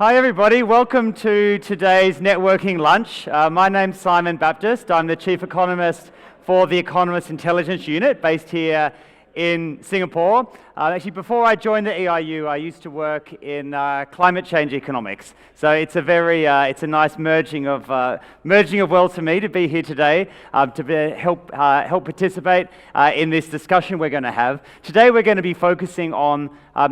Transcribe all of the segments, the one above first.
Hi everybody, welcome to today's networking lunch. My name's Simon Baptist. I'm the Chief Economist for the Economist Intelligence Unit based here in Singapore. Actually, before I joined the EIU, I used to work in climate change economics. So it's a nice merging of worlds for me to be here today to help participate in this discussion we're going to have. Today we're going to be focusing on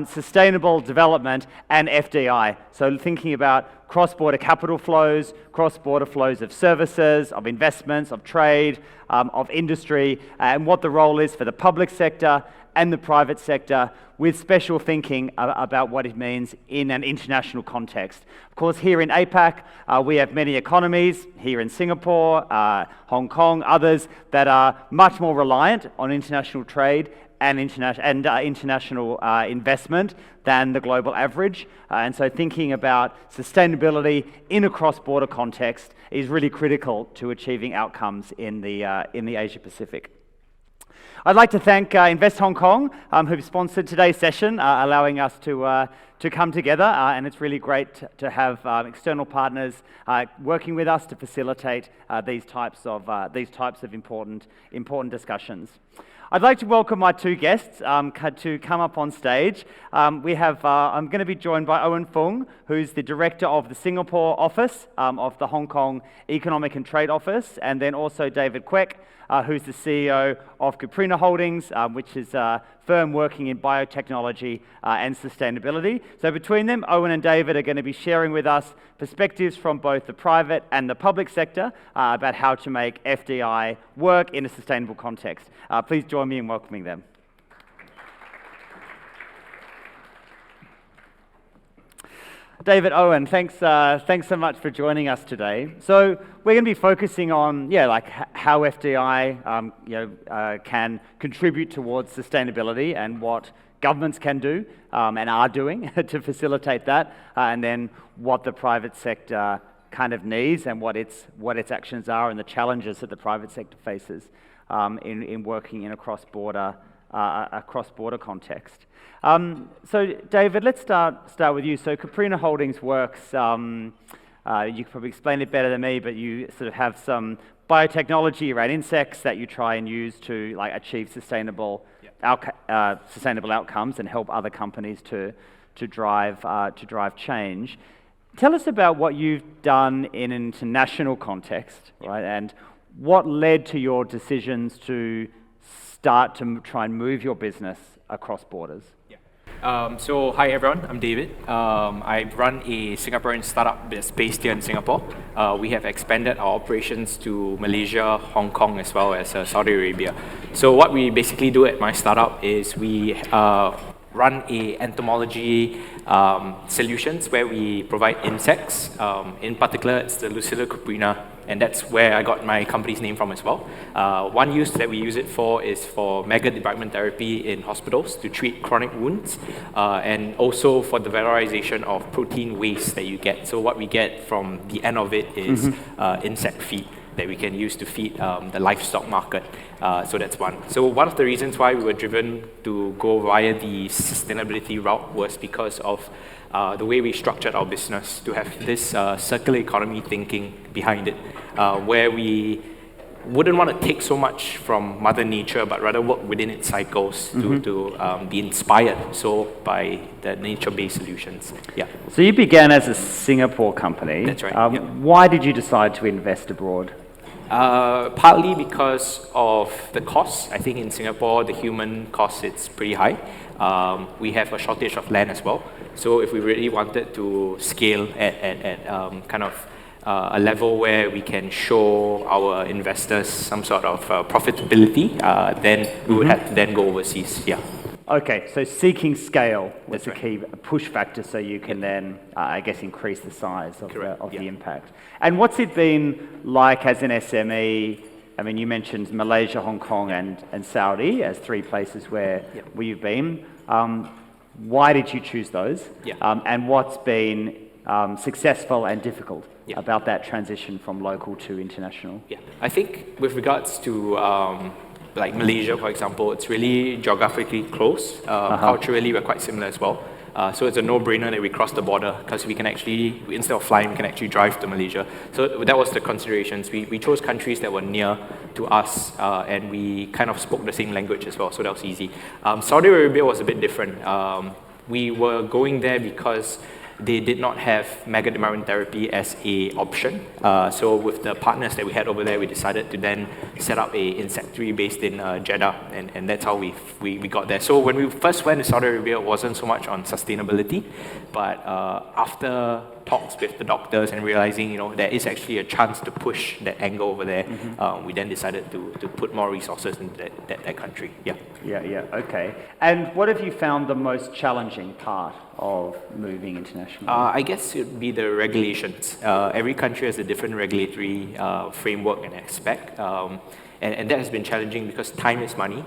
sustainable development and FDI. So thinking about cross-border capital flows, cross-border flows of services, of investments, of trade, of industry, and what the role is for the public sector and the private sector, with special thinking about what it means in an international context. Of course, here in APAC, we have many economies, here in Singapore, Hong Kong, others that are much more reliant on international trade and international investment than the global average. And so thinking about sustainability in a cross-border context is really critical to achieving outcomes in the Asia Pacific. I'd like to thank Invest Hong Kong, who've sponsored today's session, allowing us to come together, and it's really great to have external partners working with us to facilitate these types of important discussions. I'd like to welcome my two guests to come up on stage. I'm going to be joined by Owin Fung, who's the director of the Singapore office of the Hong Kong Economic and Trade Office, and then also David Quek, who's the CEO of Cuprina Holdings, which is a firm working in biotechnology and sustainability. So between them, Owin and David are going to be sharing with us perspectives from both the private and the public sector about how to make FDI work in a sustainable context. Please join me in welcoming them. David, Owin, thanks so much for joining us today. So we're going to be focusing on, how FDI, can contribute towards sustainability and what governments can do and are doing to facilitate that, and then what the private sector kind of needs and what its actions are and the challenges that the private sector faces in working in a cross-border context. So David, let's start with you. So Cuprina Holdings works, you could probably explain it better than me, but you sort of have some biotechnology around insects that you try and use to achieve sustainable outcomes and help other companies to drive change. Tell us about what you've done in an international context, right? And what led to your decisions to start to try and move your business across borders? So hi everyone, I'm David. I run a Singaporean startup that's based here in Singapore. We have expanded our operations to Malaysia, Hong Kong, as well as Saudi Arabia. So what we basically do at my startup is we run a entomology solutions where we provide insects. In particular, it's the Lucilla Cuprina, and that's where I got my company's name from as well. One use that we use it for is for maggot debridement therapy in hospitals to treat chronic wounds, and also for the valorization of protein waste that you get. So what we get from the end of it is insect feed that we can use to feed the livestock market. So that's one. So one of the reasons why we were driven to go via the sustainability route was because of the way we structured our business to have this circular economy thinking behind it, where we wouldn't want to take so much from Mother Nature, but rather work within its cycles to be inspired by the nature-based solutions. Yeah. So you began as a Singapore company. That's right. Why did you decide to invest abroad? Partly because of the cost. I think in Singapore, the human cost, it's pretty high. We have a shortage of land as well. So if we really wanted to scale at a level where we can show our investors some sort of profitability, then we would have to then go overseas. Yeah. Okay, so seeking scale was the key push factor, so you can then, increase the size of the impact. And what's it been like as an SME? I mean, you mentioned Malaysia, Hong Kong, and Saudi as three places where you've been. Why did you choose those? And what's been successful and difficult about that transition from local to international? I think with regards to like Malaysia, for example, it's really geographically close. Culturally, we're quite similar as well. So it's a no-brainer that we cross the border because we can actually, instead of flying, we can actually drive to Malaysia. So that was the considerations. We chose countries that were near to us, and we kind of spoke the same language as well, so that was easy. Saudi Arabia was a bit different. We were going there because they did not have megadermabrasion therapy as a option. So with the partners that we had over there, we decided to then set up a insectary based in Jeddah, and that's how we got there. So when we first went to Saudi Arabia, it wasn't so much on sustainability, but after talks with the doctors and realizing, there is actually a chance to push that angle over there, we then decided to put more resources into that country. Yeah. Yeah, okay. And what have you found the most challenging part of moving internationally? I guess it would be the regulations. Every country has a different regulatory framework and aspect, and that has been challenging because time is money.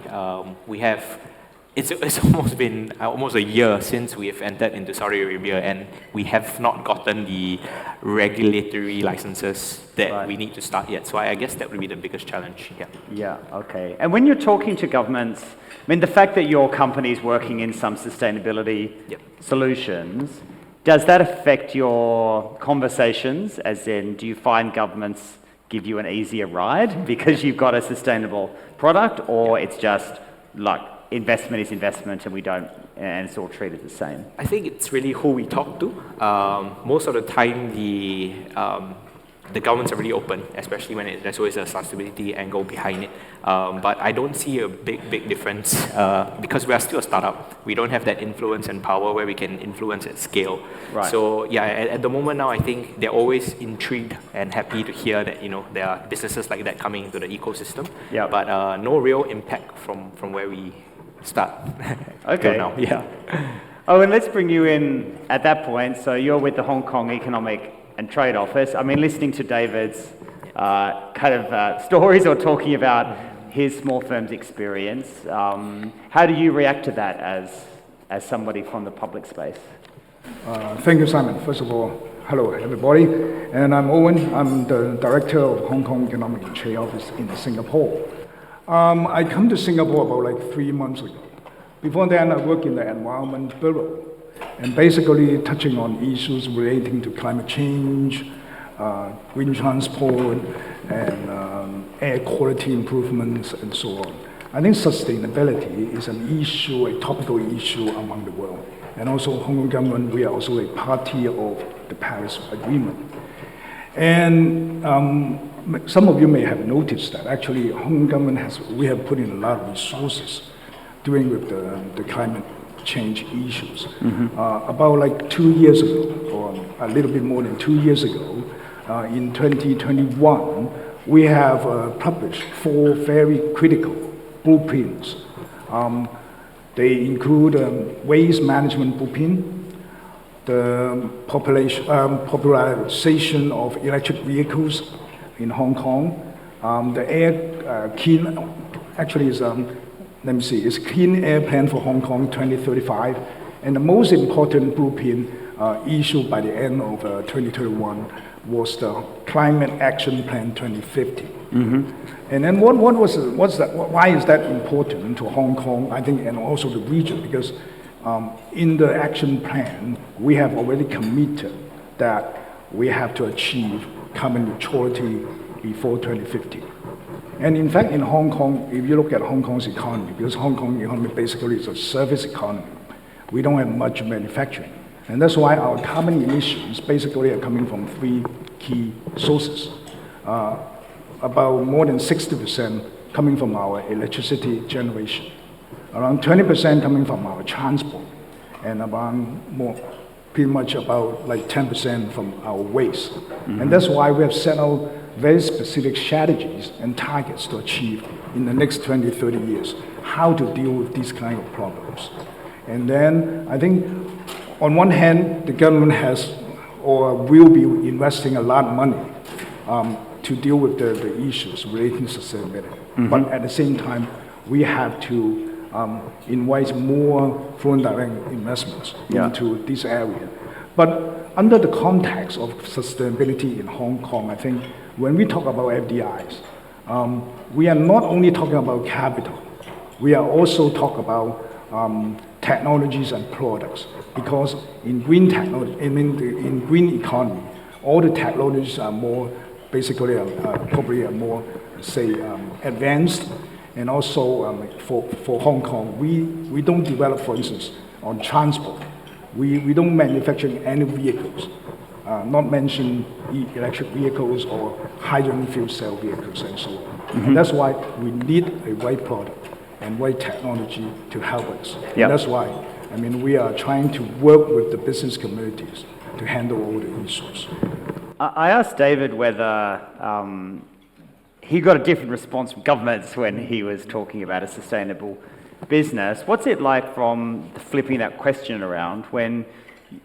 It's almost been almost a year since we have entered into Saudi Arabia, and we have not gotten the regulatory licenses that we need to start yet. So I guess that would be the biggest challenge. Yeah. Yeah, okay. And when you're talking to governments, the fact that your company is working in some sustainability solutions, does that affect your conversations? As in, do you find governments give you an easier ride because you've got a sustainable product, or it's just like investment is investment and and it's all treated the same? I think it's really who we talk to. Most of the time, the governments are really open, especially when there's always a sustainability angle behind it. But I don't see a big difference because we are still a startup. We don't have that influence and power where we can influence at scale. Right. So yeah, at the moment now, I think they're always intrigued and happy to hear that there are businesses like that coming into the ecosystem. Yeah. But no real impact from where we start. Okay. Now. Yeah. Oh, and let's bring you in at that point. So you're with the Hong Kong Economic and Trade Office. Listening to David's stories or talking about his small firm's experience, how do you react to that as somebody from the public space? Thank you, Simon. First of all, hello, everybody. And I'm Owin. I'm the director of Hong Kong Economic and Trade Office in Singapore. I come to Singapore about 3 months ago. Before then, I worked in the Environment Bureau, and basically touching on issues relating to climate change, green transport, and air quality improvements, and so on. I think sustainability is an issue, a topical issue among the world. And also, Hong Kong government, we are also a party of the Paris Agreement. And some of you may have noticed that actually Hong Kong government we have put in a lot of resources dealing with the climate change issues. About 2 years ago, or a little bit more than 2 years ago, in 2021, we have published 4 very critical blueprints. They include waste management blueprint, the popularization of electric vehicles in Hong Kong, the air clean, actually is it's Clean Air Plan for Hong Kong 2035, and the most important blueprint issued by the end of 2021 was the Climate Action Plan 2050. And then why is that important to Hong Kong, I think, and also the region? Because in the action plan, we have already committed that we have to achieve carbon neutrality before 2050. And in fact, in Hong Kong, if you look at Hong Kong's economy, because Hong Kong economy basically is a service economy, we don't have much manufacturing. And that's why our carbon emissions basically are coming from 3 key sources. About more than 60% coming from our electricity generation, around 20% coming from our transport, and pretty much about 10% from our waste. And that's why we have set out very specific strategies and targets to achieve in the next 20, 30 years, how to deal with these kind of problems. And then I think on one hand, the government has or will be investing a lot of money to deal with the issues relating to sustainability. But at the same time, we have to invite more foreign direct investments into this area. But under the context of sustainability in Hong Kong, I think when we talk about FDIs, we are not only talking about capital, we are also talking about technologies and products. Because in green technology, in green economy, all the technologies are more, basically, probably more, say, advanced. And also for Hong Kong, we don't develop, for instance, on transport. We don't manufacture any vehicles, not mention electric vehicles or hydrogen fuel cell vehicles and so on. And that's why we need a right product and right technology to help us. Yep. And that's why, we are trying to work with the business communities to handle all the issues. I asked David whether he got a different response from governments when he was talking about a sustainable business. What's it like from flipping that question around when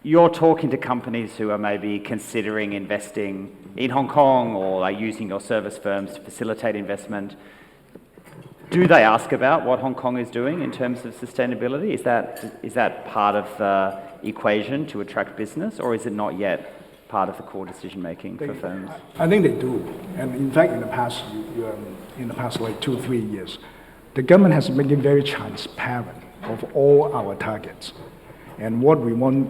you're talking to companies who are maybe considering investing in Hong Kong or are using your service firms to facilitate investment? Do they ask about what Hong Kong is doing in terms of sustainability? Is that part of the equation to attract business, or is it not yet part of the core decision making for firms? I think they do, and in fact, in the past like 2-3 years, the government has made it very transparent of all our targets and what we want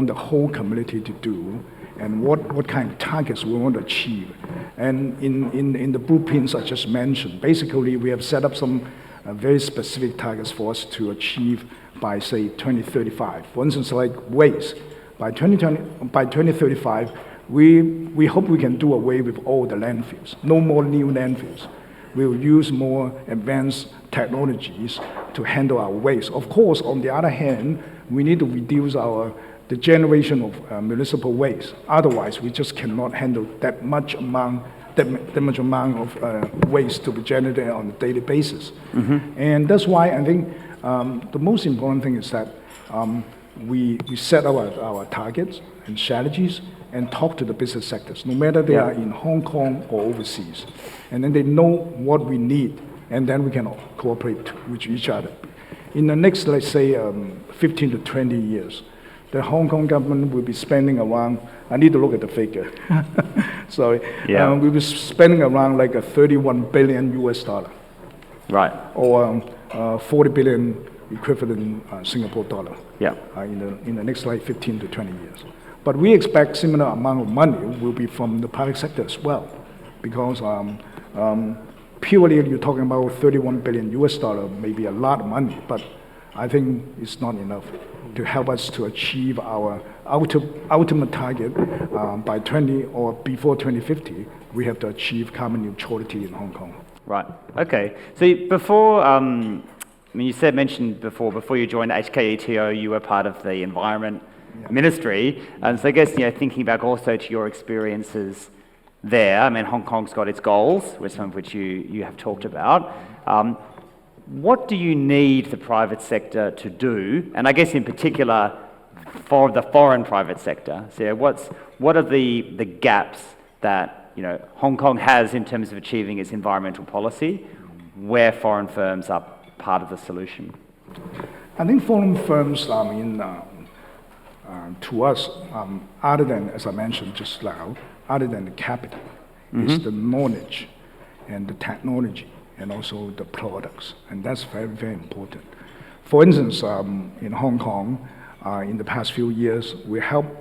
the whole community to do and what kind of targets we want to achieve. And in the blueprints I just mentioned, basically we have set up some very specific targets for us to achieve by, say, 2035. For instance, like waste. By 2035, we hope we can do away with all the landfills. No more new landfills. We will use more advanced technologies to handle our waste. Of course, on the other hand, we need to reduce the generation of municipal waste. Otherwise, we just cannot handle that much amount of waste to be generated on a daily basis. And that's why I think the most important thing is that we set our targets and strategies and talk to the business sectors, no matter they are in Hong Kong or overseas. And then they know what we need, and then we can cooperate with each other. In the next, let's say, 15 to 20 years, the Hong Kong government will be spending around, I need to look at the figure, sorry, we'll be spending around like a $31 billion US. Right. Or 40 billion equivalent Singapore dollar. Yeah. In the next like 15 to 20 years. But we expect similar amount of money will be from the private sector as well, because purely you're talking about 31 billion US dollar, maybe a lot of money, but I think it's not enough to help us to achieve our ultimate target by 20 or before 2050. We have to achieve carbon neutrality in Hong Kong. Right. Okay. So before, you mentioned before you joined HKETO, you were part of the environment ministry, and so I guess thinking back also to your experiences there. Hong Kong's got its goals, some of which you have talked about. What do you need the private sector to do, and I guess in particular for the foreign private sector? So what are the gaps that Hong Kong has in terms of achieving its environmental policy, where foreign firms are part of the solution? I think foreign firms, to us, other than, as I mentioned just now, other than the capital, is the knowledge and the technology and also the products, and that's very, very important. For instance, in Hong Kong, in the past few years, we helped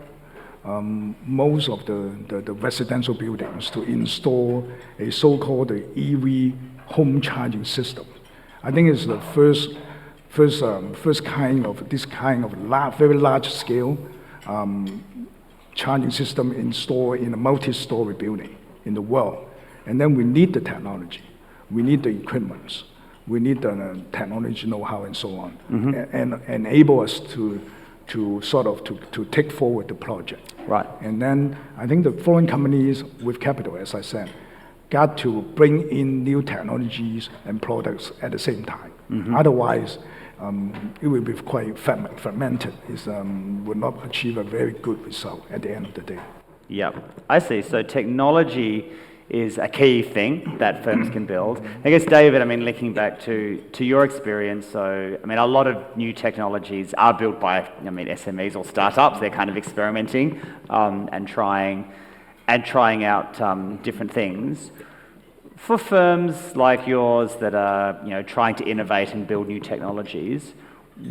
most of the residential buildings to install a so-called EV home charging system. I think it's the first kind of this kind of very large scale charging system installed in a multi-story building in the world. And then we need the technology, we need the equipment, we need the technology know-how and so on, and enable us to take forward the project. Right. And then I think the foreign companies with capital, as I said, got to bring in new technologies and products at the same time. Otherwise, it will be quite fragmented. It will not achieve a very good result at the end of the day. Yeah, I see. So technology is a key thing that firms can build. I guess, David, linking back to your experience, so, a lot of new technologies are built by, SMEs or startups. They're kind of experimenting and trying out different things. For firms like yours that are, trying to innovate and build new technologies,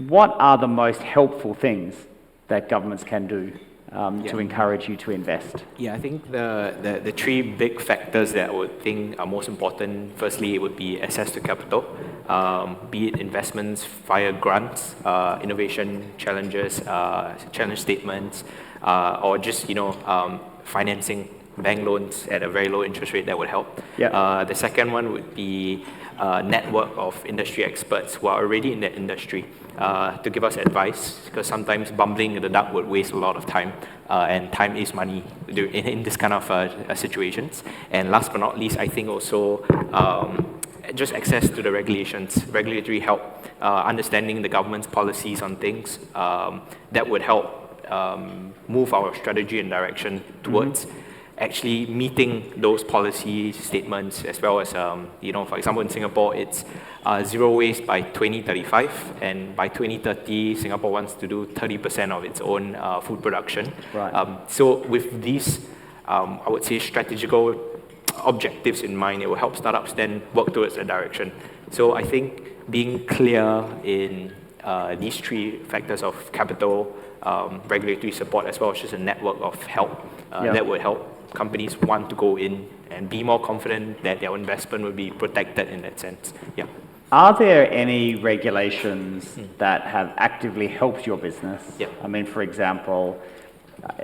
what are the most helpful things that governments can do to encourage you to invest? Yeah, I think the three big factors that I would think are most important, firstly, it would be access to capital, be it investments via grants, innovation challenges, challenge statements, or just, financing, bank loans at a very low interest rate that would help. Yeah. The second one would be a network of industry experts who are already in that industry to give us advice, because sometimes bumbling in the dark would waste a lot of time, and time is money in this kind of situations. And last but not least, I think also just access to the regulations, regulatory help, understanding the government's policies on things that would help move our strategy and direction towards actually meeting those policy statements, as well as, for example, in Singapore, it's zero waste by 2035, and by 2030, Singapore wants to do 30% of its own food production. Right. So with these, I would say, strategical objectives in mind, it will help startups then work towards that direction. So I think being clear in these three factors of capital, regulatory support, as well as just a network of help that would help companies want to go in and be more confident that their investment will be protected in that sense. Yeah. Are there any regulations that have actively helped your business? Yeah. I mean, for example,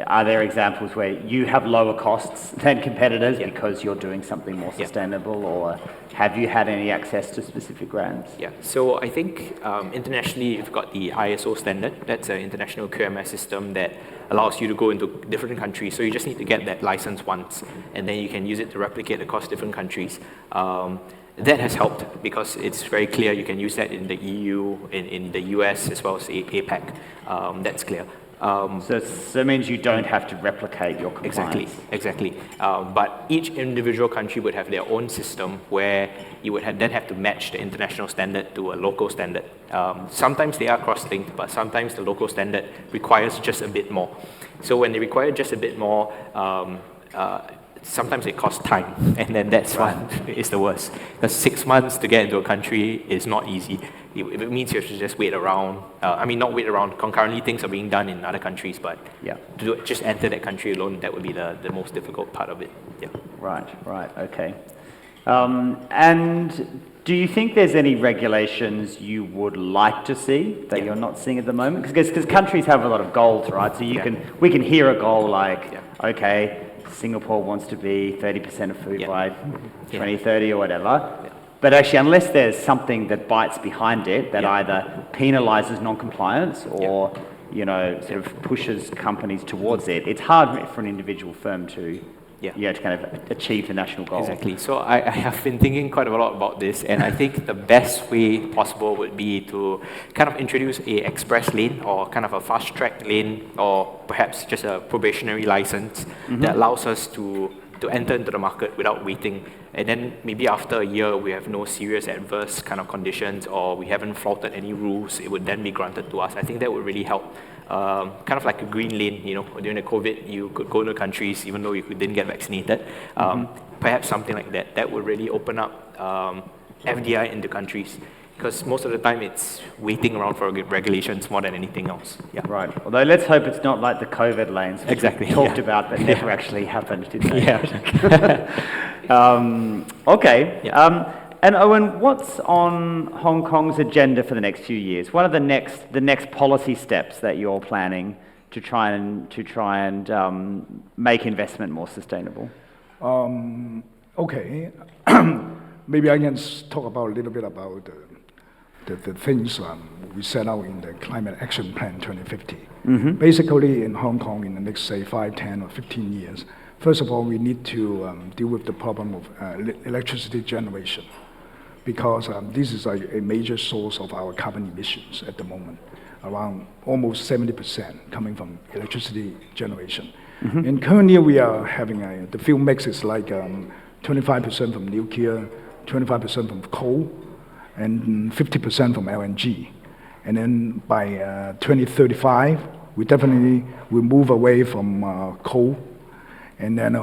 are there examples where you have lower costs than competitors because you're doing something more sustainable, or have you had any access to specific grants? Yeah, so I think internationally you've got the ISO standard. That's an international QMS system that allows you to go into different countries. So you just need to get that license once, and then you can use it to replicate across different countries. That has helped because it's very clear you can use that in the EU, in the US, as well as APAC. That's clear. So it means you don't have to replicate your compliance. Exactly. But each individual country would have their own system where you would then have to match the international standard to a local standard. Sometimes they are cross-linked, but sometimes the local standard requires just a bit more. So when they require just a bit more, sometimes it costs time, and then that's what is the worst. Because 6 months to get into a country is not easy. It means you have to just wait around. Not wait around. Concurrently, things are being done in other countries, but to just enter that country alone, that would be the most difficult part of it. Yeah. Right, okay. And do you think there's any regulations you would like to see that you're not seeing at the moment? Because countries have a lot of goals, right? So we can hear a goal like, okay, Singapore wants to be 30% of food by 2030 or whatever. But actually, unless there's something that bites behind it that either penalizes non-compliance or sort of pushes companies towards it, it's hard for an individual firm to to kind of achieve the national goal. Exactly. So I have been thinking quite a lot about this, and I think the best way possible would be to kind of introduce a express lane or kind of a fast track lane, or perhaps just a probationary license that allows us to enter into the market without waiting. And then maybe after a year, we have no serious adverse kind of conditions, or we haven't flouted any rules, it would then be granted to us. I think that would really help. Kind of like a green lane, during the COVID, you could go to countries even though you didn't get vaccinated. Perhaps something like that. That would really open up FDI into countries, because most of the time it's waiting around for regulations more than anything else. Yeah. Right. Although let's hope it's not like the COVID lanes, which we talked about but never actually happened, did they? Okay. Yeah. And Owin, what's on Hong Kong's agenda for the next few years? What are the next policy steps that you're planning to try and make investment more sustainable? Okay. Maybe I can talk about a little bit about the things we set out in the Climate Action Plan 2050. Basically, in Hong Kong, in the next, say, 5, 10, or 15 years, first of all, we need to deal with the problem of electricity generation, because this is a major source of our carbon emissions at the moment, around almost 70% coming from electricity generation. And currently, we are having the fuel mix is like 25% from nuclear, 25% from coal, and 50% from LNG. And then by 2035, we definitely will move away from coal. And then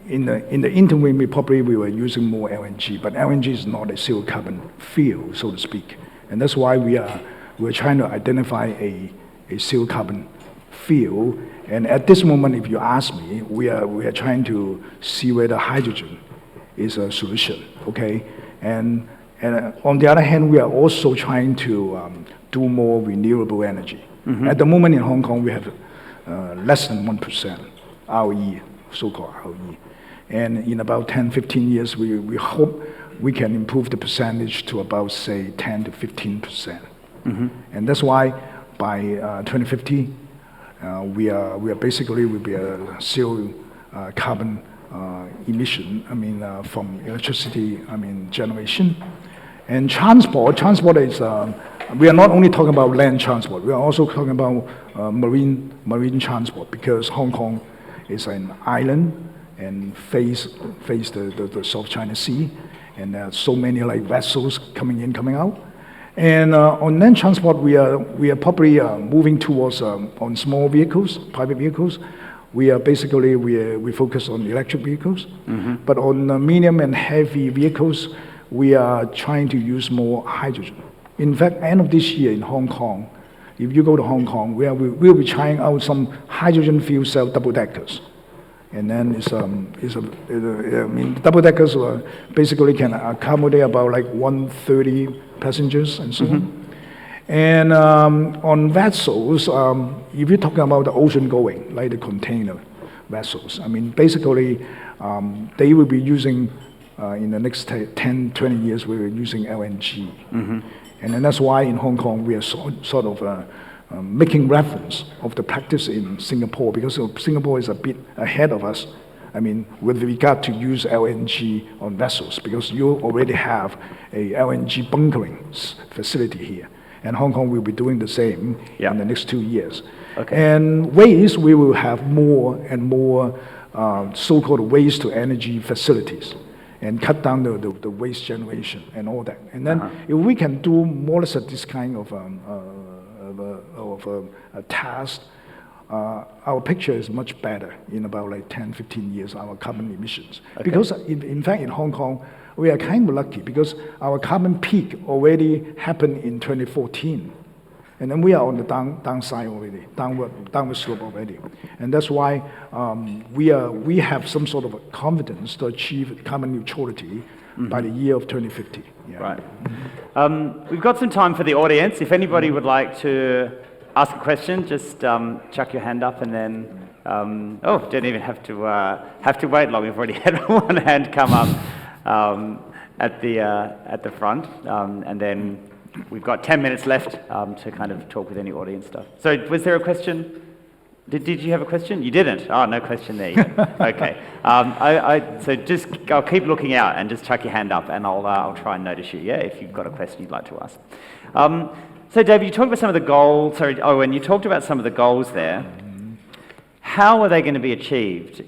in the interim, we were using more LNG, but LNG is not a zero carbon fuel, so to speak. And that's why we are we're trying to identify a zero carbon fuel. And at this moment, if you ask me, we are trying to see whether hydrogen is a solution, okay? And on the other hand, we are also trying to do more renewable energy. At the moment in Hong Kong, we have less than 1% ROE, so-called ROE. And in about 10, 15 years, we hope we can improve the percentage to about, say, 10 to 15%. And that's why by 2050, we are basically will be a zero carbon emission, from electricity, generation. And transport is, we are not only talking about land transport, we are also talking about marine transport, because Hong Kong is an island and face the South China Sea, and there are so many like vessels coming in, coming out. And on land transport, we are probably moving towards on small vehicles, private vehicles. We focus on electric vehicles, but on medium and heavy vehicles, we are trying to use more hydrogen. In fact, end of this year in Hong Kong, if you go to Hong Kong, we'll be trying out some hydrogen fuel cell double deckers. And then double deckers basically can accommodate about like 130 passengers and so on. And on vessels, if you're talking about the ocean going, like the container vessels, basically they will be using, in the next 10, 20 years, we will be using LNG. And then that's why in Hong Kong we are sort of making reference of the practice in Singapore, because Singapore is a bit ahead of us, with regard to use LNG on vessels, because you already have a LNG bunkering facility here. And Hong Kong will be doing the same in the next 2 years. Okay. And waste, we will have more and more so-called waste to energy facilities, and cut down the waste generation and all that. And then if we can do more or less this kind of a task, our picture is much better in about like 10, 15 years, our carbon emissions. Okay. Because in fact in Hong Kong, we are kind of lucky because our carbon peak already happened in 2014. And then we are on the downside already, downward slope already. And that's why we have some sort of a confidence to achieve carbon neutrality by the year of 2050. Yeah. Right. We've got some time for the audience. If anybody would like to ask a question, just chuck your hand up and then, don't even have to wait long. We've already had one hand come up at the front, and then we've got 10 minutes left to kind of talk with any audience stuff. So was there a question? Did you have a question? You didn't? Oh, no question there. Okay. So I'll keep looking out and just chuck your hand up, and I'll try and notice you, if you've got a question you'd like to ask. So David, you talked about some of the goals, Owen, you talked about some of the goals there. How are they going to be achieved?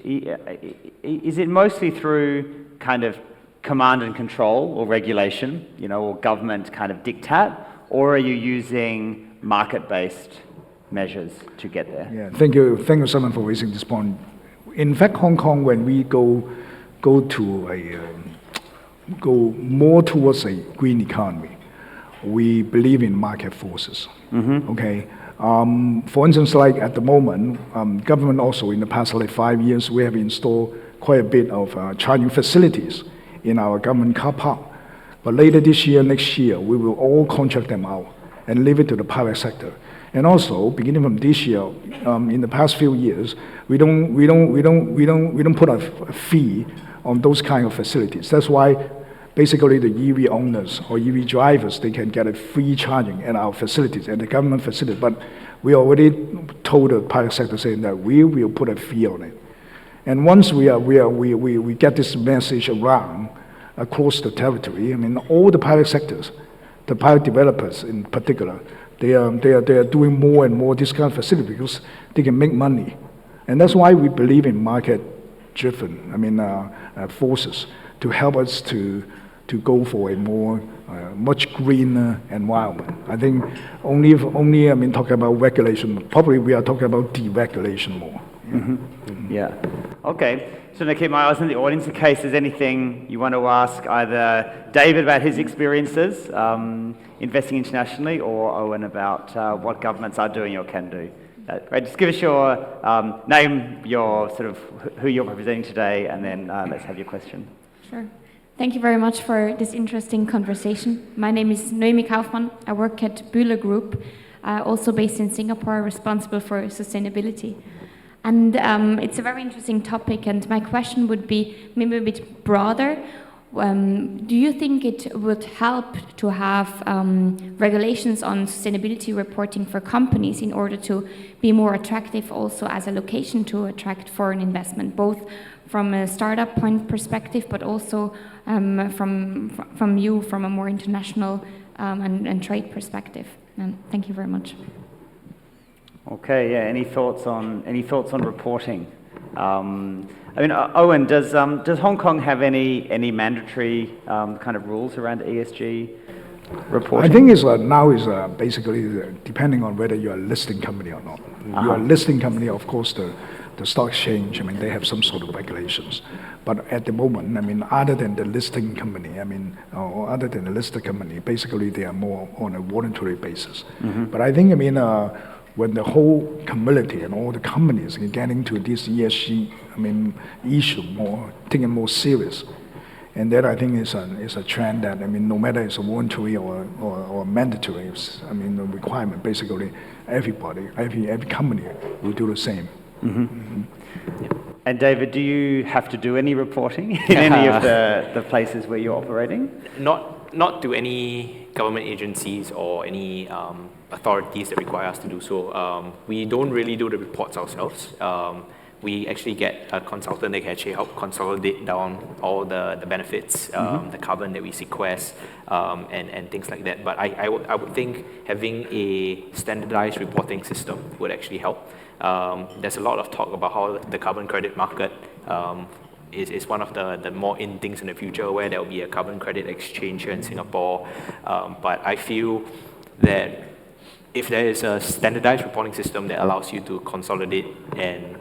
Is it mostly through kind of command and control or regulation, or government kind of diktat, or are you using market-based measures to get there? Yeah, thank you, Simon, for raising this point. In fact, Hong Kong, when we go more towards a green economy, we believe in market forces. Okay. For instance, like at the moment, government also in the past like 5 years, we have installed quite a bit of charging facilities in our government car park. But later this year, next year, we will all contract them out and leave it to the private sector. And also, beginning from this year, in the past few years, we don't put a fee on those kind of facilities. That's why basically the EV owners or EV drivers, they can get a free charging at our facilities, at the government facility. But we already told the private sector saying that we will put a fee on it. And once we get this message around across the territory, all the private sectors, the private developers in particular, they are doing more and more this kind of facility because they can make money. And that's why we believe in market-driven, forces to help us to go for a more much greener environment. I think only talking about regulation, probably we are talking about deregulation more. Yeah. Okay. So I'm going to keep my eyes on the audience in case there's anything you want to ask either David about his experiences investing internationally, or Owin about what governments are doing or can do. Right, just give us your name, your sort of who you're representing today, and then let's have your question. Sure. Thank you very much for this interesting conversation. My name is Noemi Kaufmann. I work at Bühler Group, also based in Singapore, responsible for sustainability. And it's a very interesting topic, and my question would be maybe a bit broader. Do you think it would help to have regulations on sustainability reporting for companies in order to be more attractive also as a location to attract foreign investment, both from a startup point perspective, but also from you from a more international and trade perspective? And thank you very much. Okay, yeah. Any thoughts on reporting? I mean, Owin, does Hong Kong have any mandatory kind of rules around ESG reporting? I think now is basically depending on whether you're a listing company or not. You're a listing company, of course, the stock exchange, I mean, they have some sort of regulations. But at the moment, I mean, other than the listing company, I mean, or other than the listed company, basically they are more on a voluntary basis. But I think, I mean, when the whole community and all the companies are getting to this ESG, I mean, issue taking more serious, and that I think is a trend that, I mean, no matter it's a voluntary or mandatory, I mean, the requirement, basically everybody, every company will do the same. And David, do you have to do any reporting in any of the places where you're operating? Not to any government agencies or any authorities that require us to do so. We don't really do the reports ourselves. We actually get a consultant that can actually help consolidate down all the benefits, the carbon that we sequester, and things like that. But I would think having a standardized reporting system would actually help. There's a lot of talk about how the carbon credit market is one of the more in things in the future, where there will be a carbon credit exchange here in Singapore. But I feel that if there is a standardized reporting system that allows you to consolidate and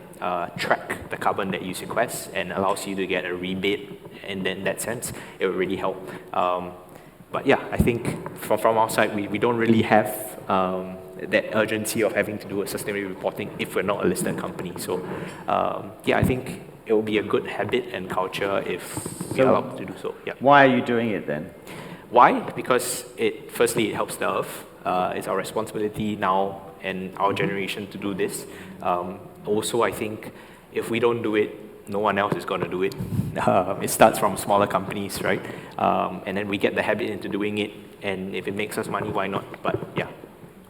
track the carbon that you sequester and allows you to get a rebate, and in that sense, it would really help. But yeah, I think from our side, we don't really have that urgency of having to do a sustainability reporting if we're not a listed company. So yeah, I think it will be a good habit and culture if we're allowed to do so. Yeah. Why are you doing it then? Why? Because firstly, it helps the earth. It's our responsibility now and our generation to do this. Also, I think if we don't do it, no one else is going to do it. It starts from smaller companies, right? And then we get the habit into doing it, and if it makes us money, why not? But yeah,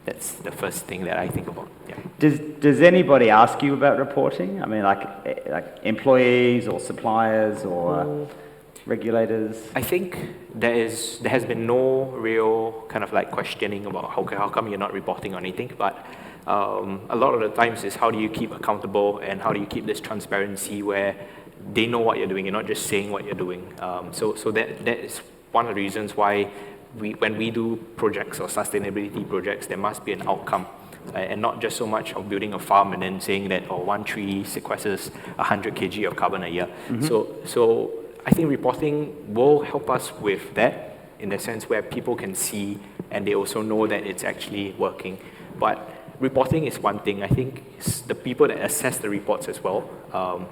that's the first thing that I think about. Yeah. Does anybody ask you about reporting? I mean, like employees or suppliers or regulators? I think there has been no real kind of like questioning about how come you're not reporting on anything, but a lot of the times is how do you keep accountable and how do you keep this transparency where they know what you're doing, you're not just saying what you're doing. So that is one of the reasons why when we do projects or sustainability projects, there must be an outcome. And not just so much of building a farm and then saying that one tree sequesters 100 kg of carbon a year. So I think reporting will help us with that in the sense where people can see and they also know that it's actually working. But reporting is one thing. I think it's the people that assess the reports as well,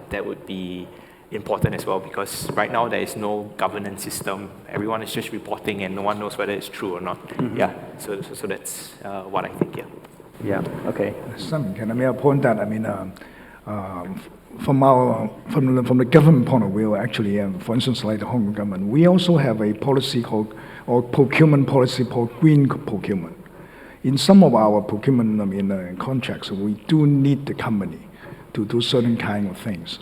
that would be important as well, because right now there is no governance system. Everyone is just reporting and no one knows whether it's true or not. Yeah, so that's what I think, yeah. Yeah, okay. Can I make a point that, I mean, from the government point of view, actually, for instance, like the Hong Kong government, we also have a policy called, or procurement policy called green procurement. In some of our procurement, I mean, contracts, we do need the company to do certain kind of things,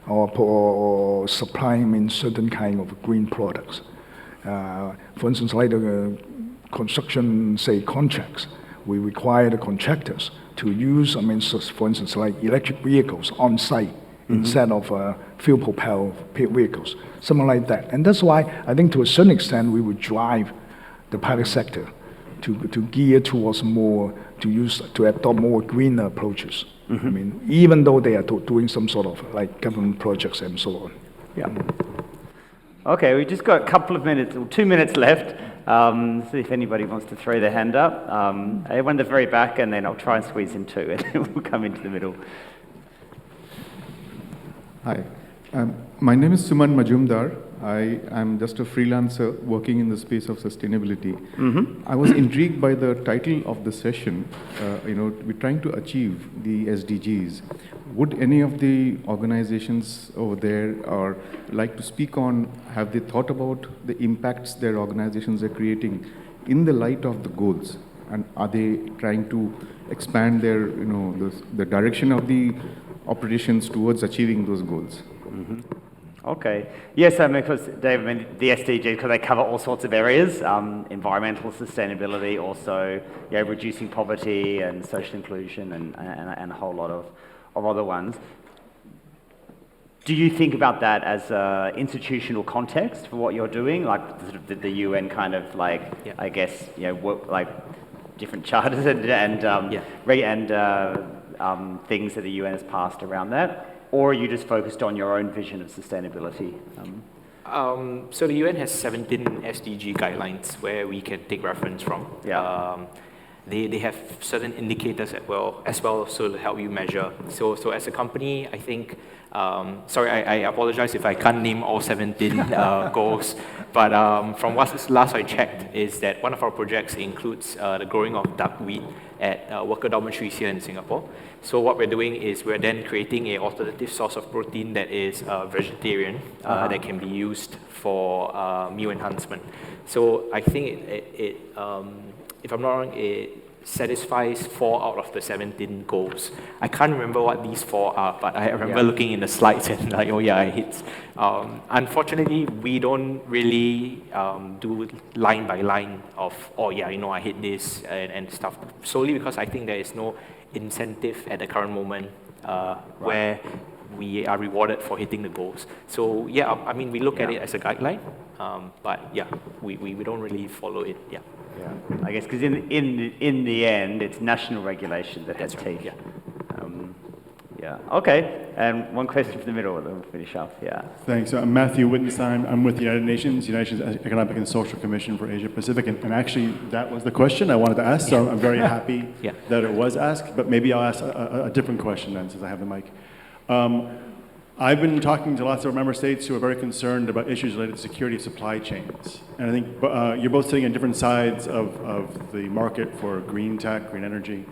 or supplying, I mean, certain kind of green products. For instance, like the construction, say, contracts, we require the contractors to use, I mean, for instance, like electric vehicles on site instead of fuel-propelled vehicles, something like that. And that's why I think to a certain extent we would drive the private sector to gear towards more, to adopt more green approaches. I mean, even though they are doing some sort of like government projects and so on. Yeah. Okay, we just got a couple of minutes, or 2 minutes left. See if anybody wants to throw their hand up. Everyone at the very back, and then I'll try and squeeze in two, and then we'll come into the middle. Hi, my name is Suman Majumdar. I am just a freelancer working in the space of sustainability. I was intrigued by the title of the session. We're trying to achieve the SDGs. Would any of the organizations over there or like to speak on, have they thought about the impacts their organizations are creating in the light of the goals? And are they trying to expand their, the direction of the operations towards achieving those goals? Okay. Yes, because David, the SDGs, because they cover all sorts of areas, environmental sustainability, also reducing poverty and social inclusion and a whole lot of other ones. Do you think about that as an institutional context for what you're doing, like sort of the UN kind of like, I guess, work, like different charters and things that the UN has passed around that? Or are you just focused on your own vision of sustainability? So the UN has 17 SDG guidelines where we can take reference from. They have certain indicators as well, so to help you measure. So as a company, I think, sorry, I apologize if I can't name all 17 goals, but from what last I checked is that one of our projects includes the growing of duckweed at worker dormitories here in Singapore. So what we're doing is we're then creating an alternative source of protein that is vegetarian that can be used for meal enhancement. So I think it if I'm not wrong, it satisfies 4 out of the 17 goals. I can't remember what these 4 are, but I remember looking in the slides and like, oh yeah, I hit. Unfortunately, we don't really do line by line of, oh yeah, I hit this and stuff, solely because I think there is no incentive at the current moment where we are rewarded for hitting the goals. So yeah, I mean, we look at it as a guideline, but yeah, we don't really follow it, Yeah, I guess because in the end, it's national regulation that has teeth. Okay, and one question from the middle, and then we'll finish up. Thanks. I'm Matthew Wittenstein. I'm with the United Nations Economic and Social Commission for Asia Pacific, and actually that was the question I wanted to ask, so I'm very happy that it was asked, but maybe I'll ask a different question then, since I have the mic. I've been talking to lots of member states who are very concerned about issues related to security of supply chains. And I think you're both sitting on different sides of the market for green tech, green energy.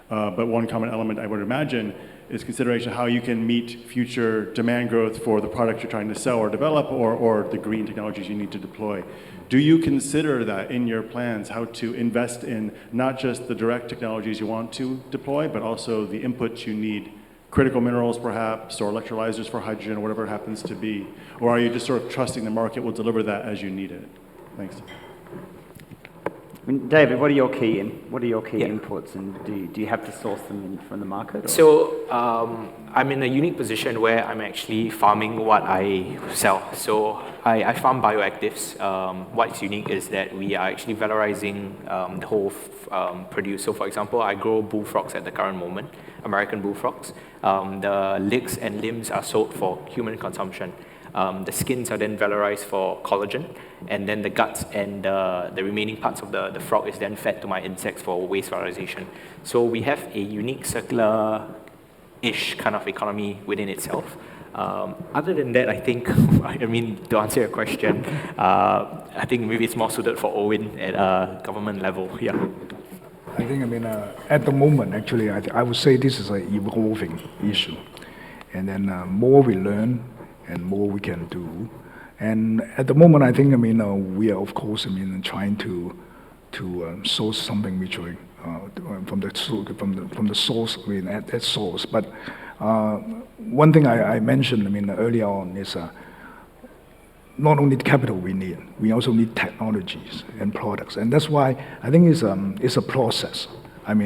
But one common element I would imagine is consideration of how you can meet future demand growth for the products you're trying to sell or develop or the green technologies you need to deploy. Do you consider that in your plans, how to invest in not just the direct technologies you want to deploy, but also the inputs you need, critical minerals perhaps, or electrolyzers for hydrogen, or whatever it happens to be? Or are you just sort of trusting the market will deliver that as you need it? Thanks. David, what are your key inputs, and do you have to source them from the market? Or? So I'm in a unique position where I'm actually farming what I sell. So I farm bioactives. What's unique is that we are actually valorizing the whole produce. So for example, I grow bullfrogs at the current moment, American bullfrogs. The legs and limbs are sold for human consumption. The skins are then valorized for collagen, and then the guts and the remaining parts of the frog is then fed to my insects for waste valorization. So we have a unique circular-ish kind of economy within itself. Other than that, I think, to answer your question, I think maybe it's more suited for Owin at government level, I think, at the moment, actually, I would say this is an evolving issue. And then more we learn, and more we can do. And at the moment, I think, we are, of course, trying to source something which from the source, at that source. But one thing I mentioned, earlier on is not only the capital we need, we also need technologies and products. And that's why I think it's a process. As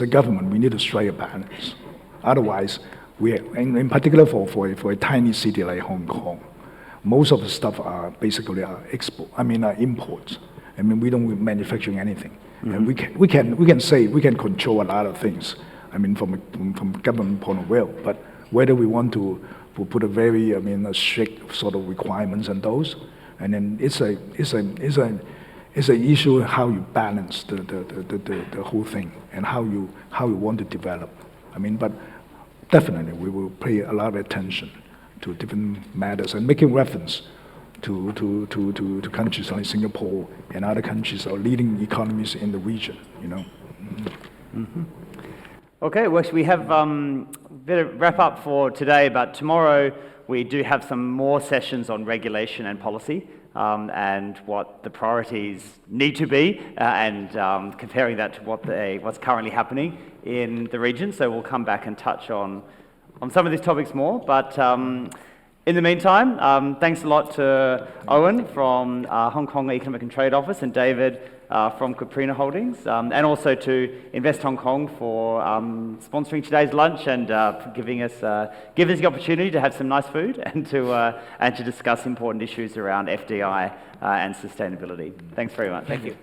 a government, we need to strike a balance. Otherwise, in particular for a tiny city like Hong Kong, most of the stuff are basically imports. I mean, we don't manufacture anything. And we can control a lot of things. I mean, from government point of view, but whether we want to put a very, a strict sort of requirements on those, and then it's an issue how you balance the whole thing and how you want to develop. I mean, but definitely we will pay a lot of attention to different matters and making reference to countries like Singapore and other countries or leading economies in the region. Okay, well, we have a bit of wrap up for today, but tomorrow we do have some more sessions on regulation and policy and what the priorities need to be and comparing that to what's currently happening in the region. So we'll come back and touch on some of these topics more, but in the meantime, thanks a lot to Owin from Hong Kong Economic and Trade Office and David from Cuprina Holdings, and also to Invest Hong Kong for sponsoring today's lunch and for giving us the opportunity to have some nice food and to discuss important issues around FDI and sustainability. Thanks very much. Thank you.